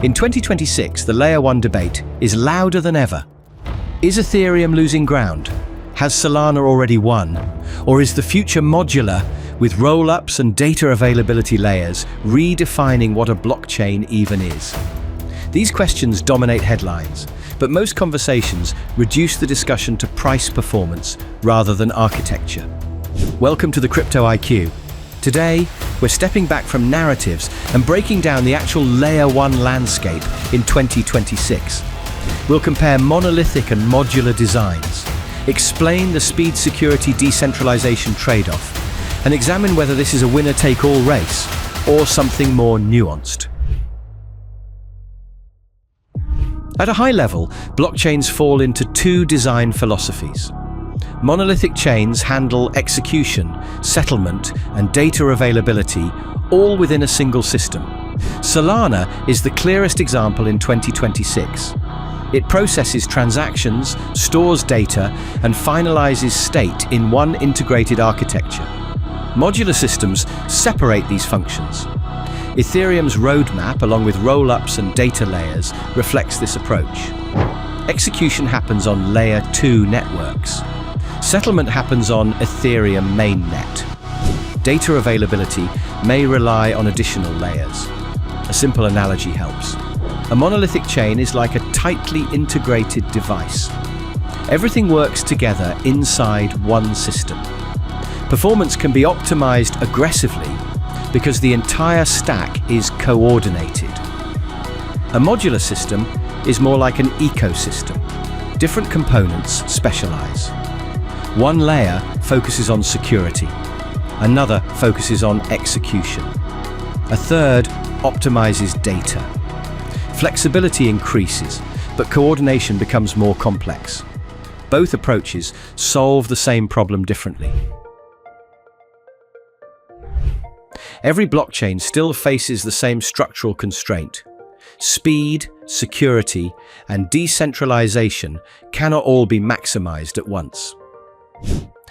In 2026, the Layer 1 debate is louder than ever. Is Ethereum losing ground? Has Solana already won? Or is the future modular, with rollups and data availability layers redefining what a blockchain even is? These questions dominate headlines, but most conversations reduce the discussion to price performance rather than architecture. Welcome to the Crypto IQ. Today, we're stepping back from narratives and breaking down the actual Layer 1 landscape in 2026. We'll compare monolithic and modular designs, explain the speed-security decentralization trade-off, and examine whether this is a winner-take-all race or something more nuanced. At a high level, blockchains fall into two design philosophies. Monolithic chains handle execution, settlement, and data availability, all within a single system. Solana is the clearest example in 2026. It processes transactions, stores data, and finalizes state in one integrated architecture. Modular systems separate these functions. Ethereum's roadmap, along with rollups and data layers, reflects this approach. Execution happens on Layer 2 networks. Settlement happens on Ethereum mainnet. Data availability may rely on additional layers. A simple analogy helps. A monolithic chain is like a tightly integrated device. Everything works together inside one system. Performance can be optimized aggressively because the entire stack is coordinated. A modular system is more like an ecosystem. Different components specialize. One layer focuses on security. Another focuses on execution. A third optimizes data. Flexibility increases, but coordination becomes more complex. Both approaches solve the same problem differently. Every blockchain still faces the same structural constraint. Speed, security, and decentralization cannot all be maximized at once.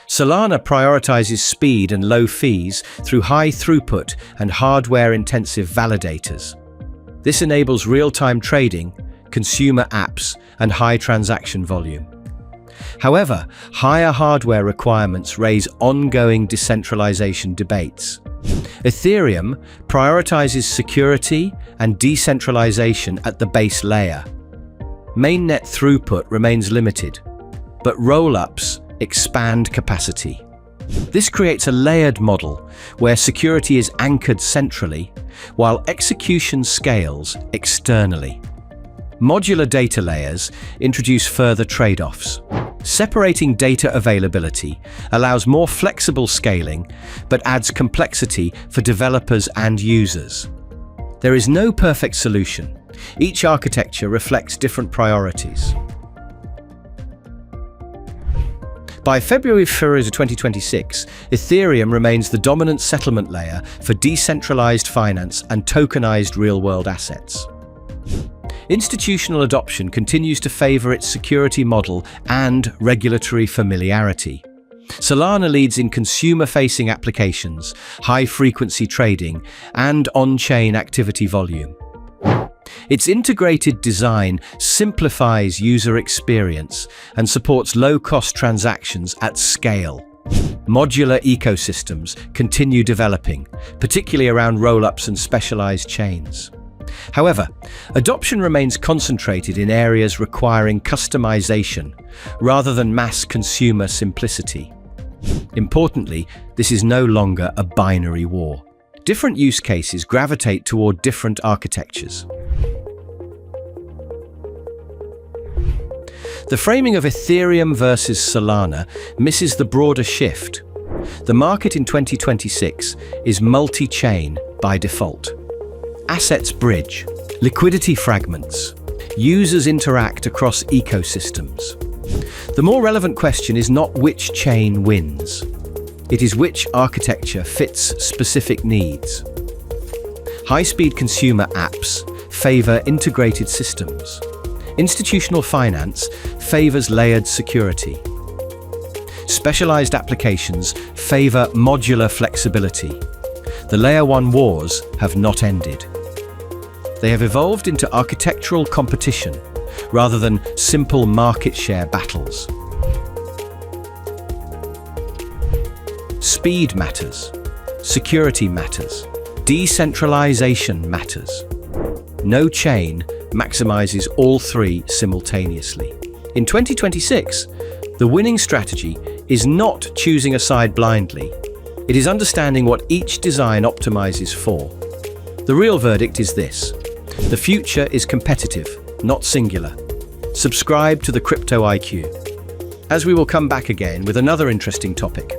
Solana prioritizes speed and low fees through high throughput and hardware-intensive validators. This enables real-time trading, consumer apps, and high transaction volume. However, higher hardware requirements raise ongoing decentralization debates. Ethereum prioritizes security and decentralization at the base layer. Mainnet throughput remains limited, but rollups expand capacity. This creates a layered model where security is anchored centrally, while execution scales externally. Modular data layers introduce further trade-offs. Separating data availability allows more flexible scaling, but adds complexity for developers and users. There is no perfect solution. Each architecture reflects different priorities. By February 2026, Ethereum remains the dominant settlement layer for decentralized finance and tokenized real-world assets. Institutional adoption continues to favor its security model and regulatory familiarity. Solana leads in consumer-facing applications, high-frequency trading, and on-chain activity volume. Its integrated design simplifies user experience and supports low-cost transactions at scale. Modular ecosystems continue developing, particularly around rollups and specialized chains. However, adoption remains concentrated in areas requiring customization rather than mass consumer simplicity. Importantly, this is no longer a binary war. Different use cases gravitate toward different architectures. The framing of Ethereum versus Solana misses the broader shift. The market in 2026 is multi-chain by default. Assets bridge, liquidity fragments, users interact across ecosystems. The more relevant question is not which chain wins. It is which architecture fits specific needs. High-speed consumer apps favor integrated systems. Institutional finance favors layered security. Specialized applications favor modular flexibility. The Layer 1 wars have not ended. They have evolved into architectural competition rather than simple market share battles. Speed matters. Security matters. Decentralization matters. No chain maximizes all three simultaneously. In 2026, the winning strategy is not choosing a side blindly. It is understanding what each design optimizes for. The real verdict is this: the future is competitive, not singular. Subscribe to the Crypto IQ, as we will come back again with another interesting topic.